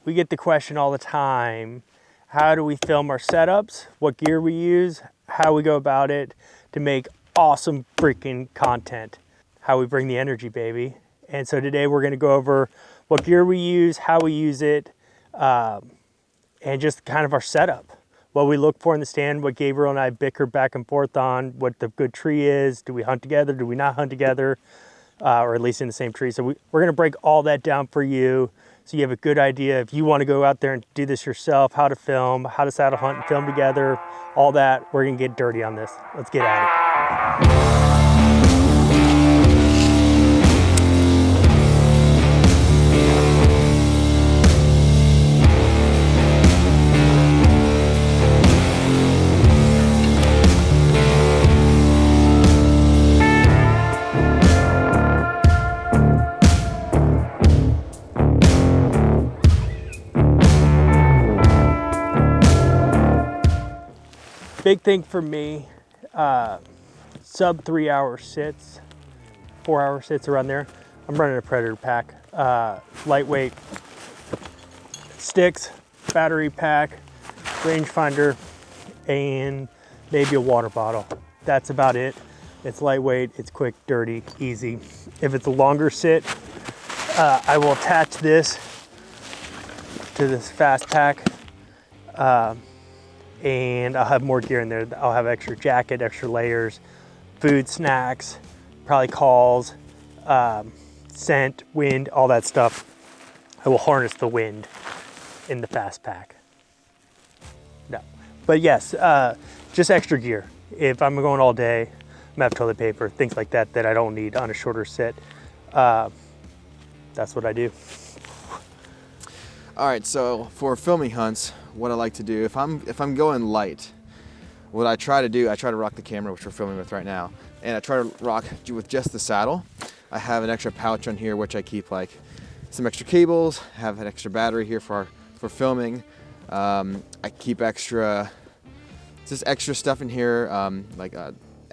we get the question all the time, how do we film our setups, what gear we use, how we go about it to make awesome freaking content, how we bring the energy, baby. And so today we're gonna go over what gear we use, how we use it, and just kind of our setup. What we look for in the stand, what Gabriel and I bicker back and forth on, what the good tree is, do we hunt together, do we not hunt together, or at least in the same tree. So we're gonna break all that down for you so you have a good idea if you wanna go out there and do this yourself, how to film, how to saddle hunt and film together, all that. We're gonna get dirty on this. Let's get at it. Big thing for me, sub 3 hour sits, 4 hour sits around there. I'm running a Predator pack, lightweight sticks, battery pack, rangefinder, and maybe a water bottle. That's about it. It's lightweight, it's quick, dirty, easy. If it's a longer sit, I will attach this to this fast pack. And I'll have more gear in there. I'll have extra jacket, extra layers, food, snacks, probably calls, scent, wind, all that stuff. I will harness the wind in the fast pack. No, but yes, just extra gear. If I'm going all day, I'm gonna have toilet paper, things like that that I don't need on a shorter sit. That's what I do. All right, so for filming hunts, what I like to do, if I'm going light, what I try to do, I try to rock the camera, which we're filming with right now, and I try to rock with just the saddle. I have an extra pouch on here, which I keep like some extra cables, have an extra battery here for filming. I keep just extra stuff in here, like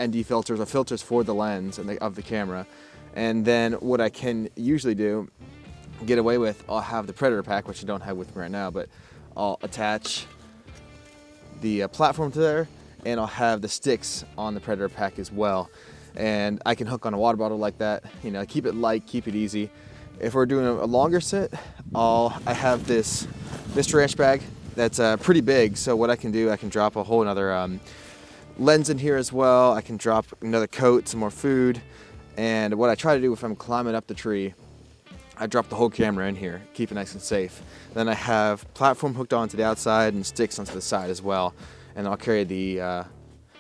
ND filters or filters for the lens and of the camera. And then what I can usually do, get away with, I'll have the Predator pack, which I don't have with me right now, but I'll attach the platform to there, and I'll have the sticks on the Predator pack as well. And I can hook on a water bottle like that, you know, keep it light, keep it easy. If we're doing a longer sit, I have this Mr. Ranch bag that's pretty big, so what I can do, I can drop a whole another lens in here as well. I can drop another coat, some more food, and what I try to do if I'm climbing up the tree, I drop the whole camera in here, keep it nice and safe. Then I have platform hooked onto the outside and sticks onto the side as well. And I'll carry the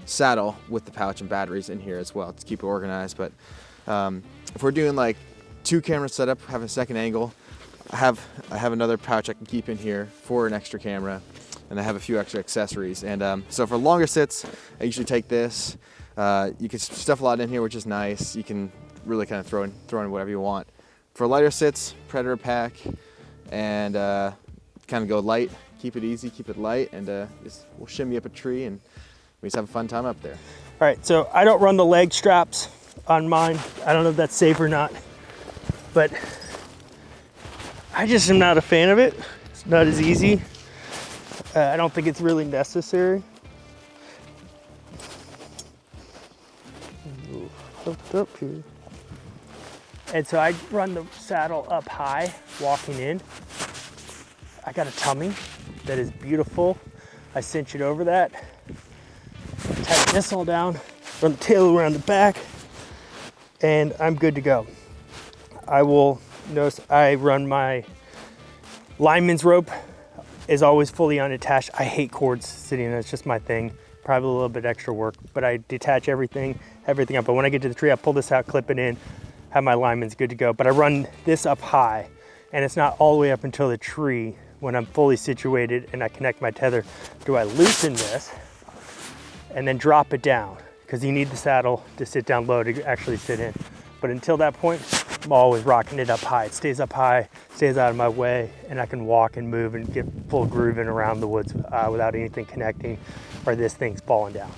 saddle with the pouch and batteries in here as well to keep it organized. But if we're doing like 2 camera setup, have a second angle, I have another pouch I can keep in here for an extra camera, and I have a few extra accessories. And so for longer sits, I usually take this. You can stuff a lot in here, which is nice. You can really kind of throw in whatever you want. For lighter sits, Predator pack, and kind of go light, keep it easy, keep it light, and we'll shimmy up a tree and we just have a fun time up there. All right, so I don't run the leg straps on mine. I don't know if that's safe or not, but I just am not a fan of it. It's not as easy. I don't think it's really necessary. Up here. And so I run the saddle up high, walking in. I got a tummy that is beautiful. I cinch it over that, tighten this all down, run the tail around the back, and I'm good to go. I will notice I run my lineman's rope is always fully unattached. I hate cords sitting there, it's just my thing. Probably a little bit extra work, but I detach everything up. But when I get to the tree, I pull this out, clip it in, have my lineman's good to go. But I run this up high, and it's not all the way up until the tree when I'm fully situated and I connect my tether. Do I loosen this and then drop it down? Because you need the saddle to sit down low to actually sit in. But until that point, I'm always rocking it up high. It stays up high, stays out of my way, and I can walk and move and get full grooving around the woods without anything connecting or this thing's falling down.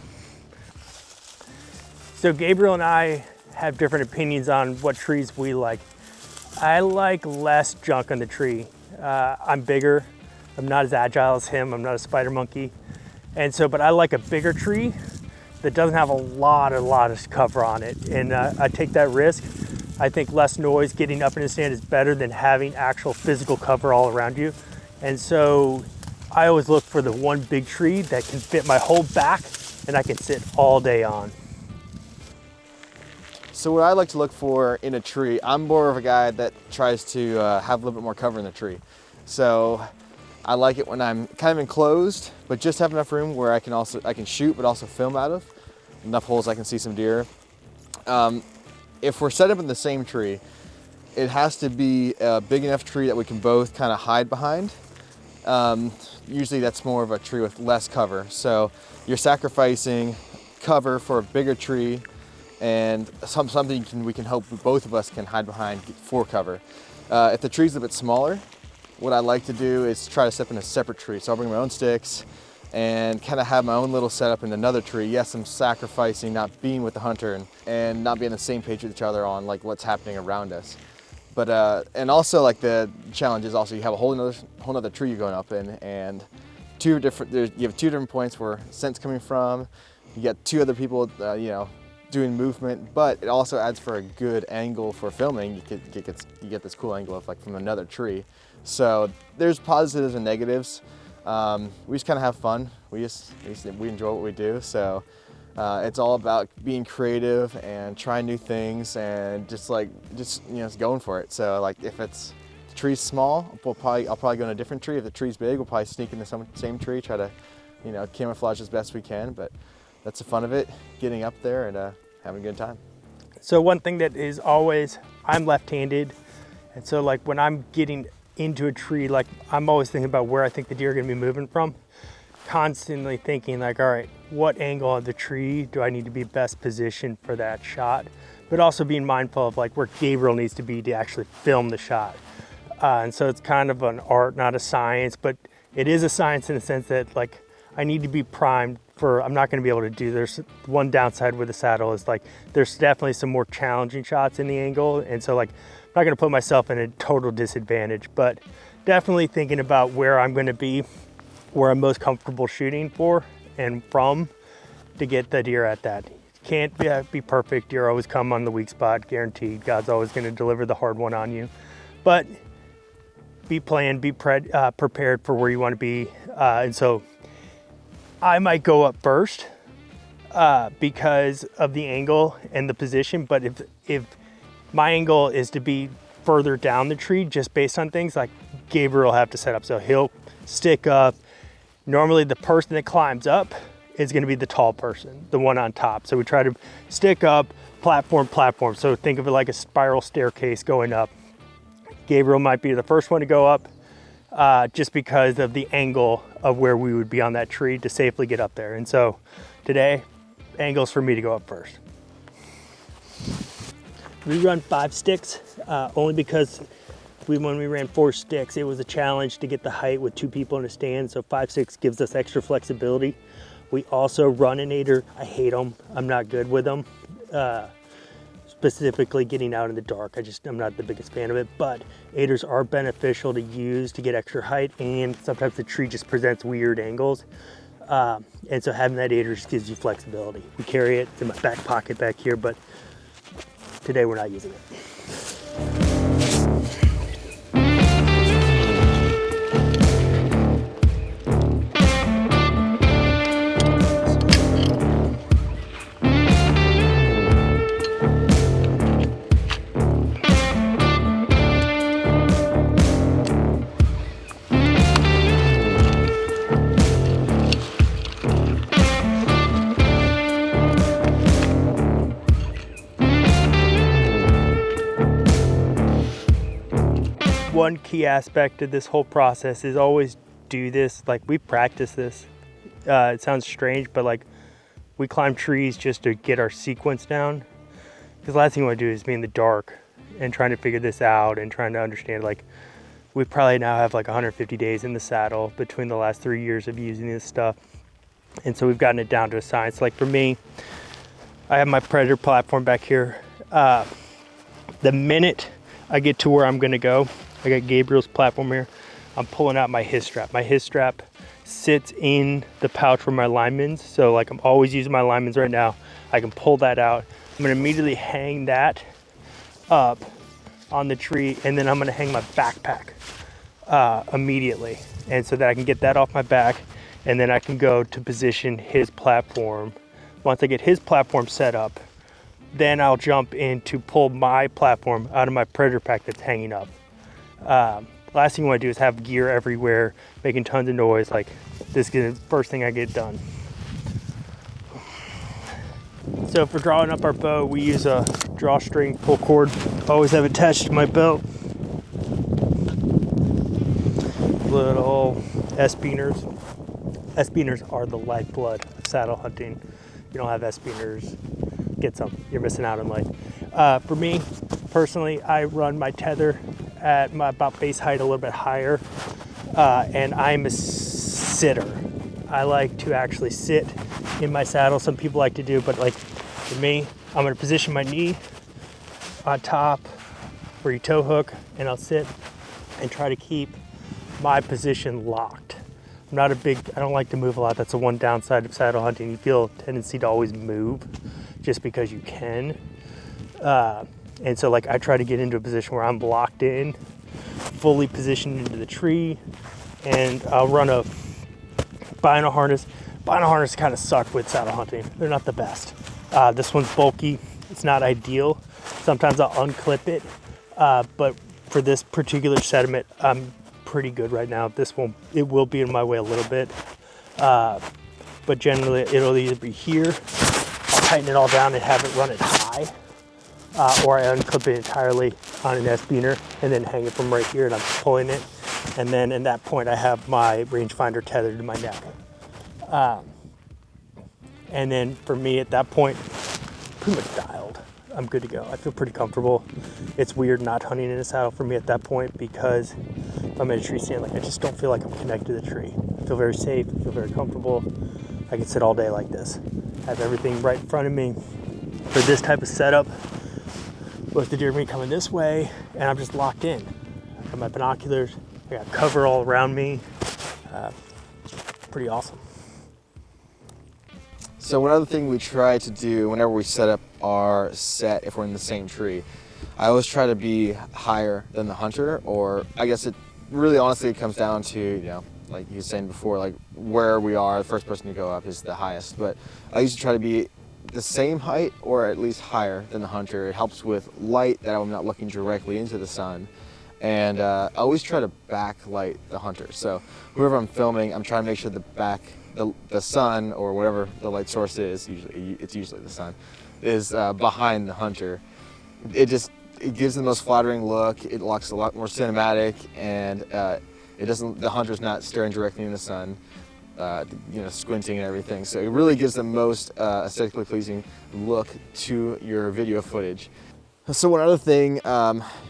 So Gabriel and I have different opinions on what trees we like. I like less junk on the tree. I'm bigger. I'm not as agile as him. I'm not a spider monkey. And so, but I like a bigger tree that doesn't have a lot of cover on it. And I take that risk. I think less noise getting up in the stand is better than having actual physical cover all around you. And so I always look for the one big tree that can fit my whole back and I can sit all day on. So what I like to look for in a tree, I'm more of a guy that tries to have a little bit more cover in the tree. So I like it when I'm kind of enclosed, but just have enough room where I can shoot, but also film out of. Enough holes I can see some deer. If we're set up in the same tree, it has to be a big enough tree that we can both kind of hide behind. Usually that's more of a tree with less cover. So you're sacrificing cover for a bigger tree and something we can hope both of us can hide behind for cover. If the tree's a bit smaller, what I like to do is try to set up in a separate tree. So I'll bring my own sticks and kind of have my own little setup in another tree. Yes, I'm sacrificing not being with the hunter and not being on the same page with each other on like what's happening around us. But and also like the challenge is also you have a whole nother tree you're going up in, and you have two different points where scent's coming from. You got two other people, doing movement, but it also adds for a good angle for filming. You get this cool angle of like from another tree. So there's positives and negatives. We just kind of have fun. We enjoy what we do. So it's all about being creative and trying new things and just going for it. So like if the tree's small, I'll probably go in a different tree. If the tree's big, we'll probably sneak in the same tree, try to camouflage as best we can. But that's the fun of it, getting up there and having a good time. So one thing that is always, I'm left-handed, and so like when I'm getting into a tree, like I'm always thinking about where I think the deer are gonna be moving from. Constantly thinking like, all right, what angle of the tree do I need to be best positioned for that shot? But also being mindful of like where Gabriel needs to be to actually film the shot. And so it's kind of an art, not a science, but it is a science in the sense that like I need to be primed for, I'm not gonna be able to do, there's one downside with the saddle is like, there's definitely some more challenging shots in the angle. And so like, I'm not gonna put myself in a total disadvantage, but definitely thinking about where I'm gonna be, where I'm most comfortable shooting for and from to get the deer at that. Can't be perfect. Deer always come on the weak spot, guaranteed. God's always gonna deliver the hard one on you. But be planned, be prepared for where you wanna be. And so I might go up first because of the angle and the position, but if my angle is to be further down the tree just based on things, like Gabriel will have to set up. So he'll stick up. Normally the person that climbs up is gonna be the tall person, the one on top. So we try to stick up, platform. So think of it like a spiral staircase going up. Gabriel might be the first one to go up just because of the angle of where we would be on that tree to safely get up there. And so today, angles for me to go up first. We run 5 sticks only because when we ran 4 sticks, it was a challenge to get the height with 2 people in a stand. So 5 sticks gives us extra flexibility. We also run an 8er. I hate them. I'm not good with them. Specifically getting out in the dark. I'm not the biggest fan of it, but 8ers are beneficial to use to get extra height, and sometimes the tree just presents weird angles. And so having that 8er just gives you flexibility. We carry it, it's in my back pocket back here, but today we're not using it. One key aspect of this whole process is always do this, like we practice this. It sounds strange, but like we climb trees just to get our sequence down. Because the last thing we want to do is be in the dark and trying to figure this out and trying to understand, like we probably now have like 150 days in the saddle between the last 3 years of using this stuff. And so we've gotten it down to a science. Like for me, I have my Predator platform back here. The minute I get to where I'm gonna go, I got Gabriel's platform here. I'm pulling out my his strap. My his strap sits in the pouch where my lineman's. So like I'm always using my lineman's right now. I can pull that out. I'm gonna immediately hang that up on the tree, and then I'm gonna hang my backpack immediately. And so that I can get that off my back, and then I can go to position his platform. Once I get his platform set up, then I'll jump in to pull my platform out of my predator pack that's hanging up. Last thing you want to do is have gear everywhere, making tons of noise. Like this is the first thing I get done. So for drawing up our bow, we use a drawstring pull cord. Always have attached to my belt. Little S-beaners. S-beaners are the lifeblood of saddle hunting. If you don't have S-beaners, get some. You're missing out on life. For me, personally, I run my tether at my about base height, a little bit higher, and I'm a sitter. I like to actually sit in my saddle. Some people like to do, but like for me, I'm gonna position my knee on top where you toe hook, and I'll sit and try to keep my position locked. I don't like to move a lot. That's the one downside of saddle hunting. You feel a tendency to always move just because you can. And so like I try to get into a position where I'm locked in, fully positioned into the tree, and I'll run a bino harness. Bino harness kind of suck with saddle hunting. They're not the best. This one's bulky. It's not ideal. Sometimes I'll unclip it, but for this particular sediment, I'm pretty good right now. It will be in my way a little bit, but generally it'll either be here, I'll tighten it all down and have it run it high, or I unclip it entirely on an S-beaner and then hang it from right here, and I'm pulling it, and then at that point I have my rangefinder tethered to my neck. And then for me at that point, pretty much dialed. I'm good to go. I feel pretty comfortable. It's weird not hunting in a saddle for me at that point, because if I'm in a tree stand, like I just don't feel like I'm connected to the tree. I feel very safe, I feel very comfortable. I can sit all day like this. Have everything right in front of me. For this type of setup, with the deer meat coming this way, and I'm just locked in. I got my binoculars, I got cover all around me. Pretty awesome. So one other thing we try to do whenever we set up our set, if we're in the same tree, I always try to be higher than the hunter, or I guess it really honestly it comes down to, you know, like you were saying before, like where we are, the first person to go up is the highest. But I usually try to be the same height or at least higher than the hunter. It helps with light, that I'm not looking directly into the sun. And I always try to backlight the hunter. So whoever I'm filming, I'm trying to make sure the sun, or whatever the light source is, it's usually the sun, is behind the hunter. It gives them the most flattering look. It looks a lot more cinematic, and the hunter's not staring directly in the sun, squinting and everything. So it really gives the most aesthetically pleasing look to your video footage. So one other thing,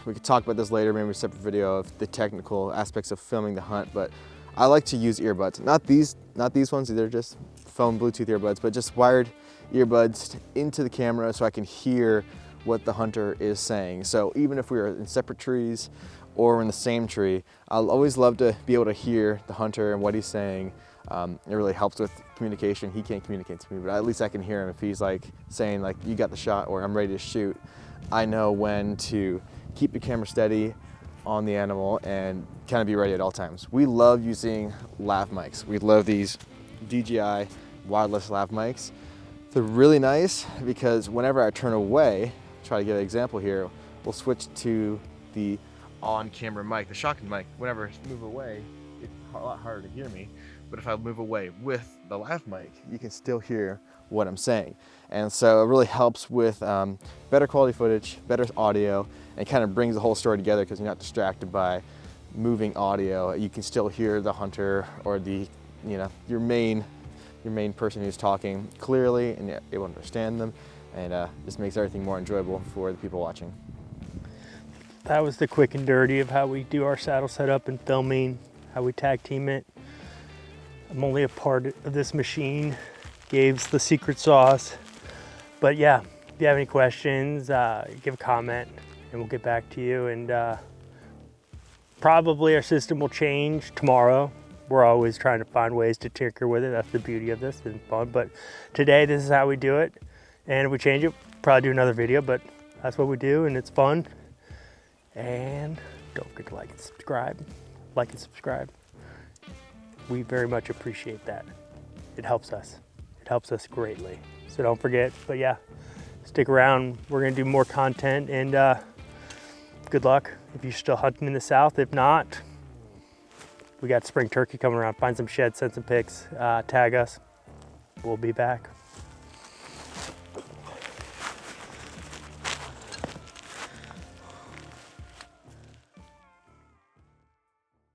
we could talk about this later, maybe a separate video of the technical aspects of filming the hunt, but I like to use earbuds. Not these ones, they're just phone Bluetooth earbuds, but just wired earbuds into the camera so I can hear what the hunter is saying. So even if we are in separate trees or in the same tree, I'll always love to be able to hear the hunter and what he's saying. It really helps with communication. He can't communicate to me, but at least I can hear him. If he's like saying like, you got the shot, or I'm ready to shoot, I know when to keep the camera steady on the animal and kind of be ready at all times. We love using lav mics. We love these DJI wireless lav mics. They're really nice because whenever I turn away, try to get an example here, we'll switch to the on-camera mic, the shotgun mic. Whenever I move away, it's a lot harder to hear me. But if I move away with the lav mic, you can still hear what I'm saying. And so it really helps with better quality footage, better audio, and kind of brings the whole story together because you're not distracted by moving audio. You can still hear the hunter or your main person who's talking clearly, and you're able to understand them, and just makes everything more enjoyable for the people watching. That was the quick and dirty of how we do our saddle setup and filming, how we tag team it. I'm only a part of this machine. Gabe's the secret sauce. But yeah, if you have any questions, give a comment and we'll get back to you. And Probably our system will change tomorrow. We're always trying to find ways to tinker with it. That's the beauty of this, and fun. But today, this is how we do it. And if we change it, probably do another video, but that's what we do, and it's fun. And don't forget to like and subscribe. Like and subscribe. We very much appreciate that. It helps us. It helps us greatly. So don't forget, but yeah, stick around. We're gonna do more content, and good luck if you're still hunting in the South. If not, we got spring turkey coming around. Find some sheds, send some pics, tag us. We'll be back.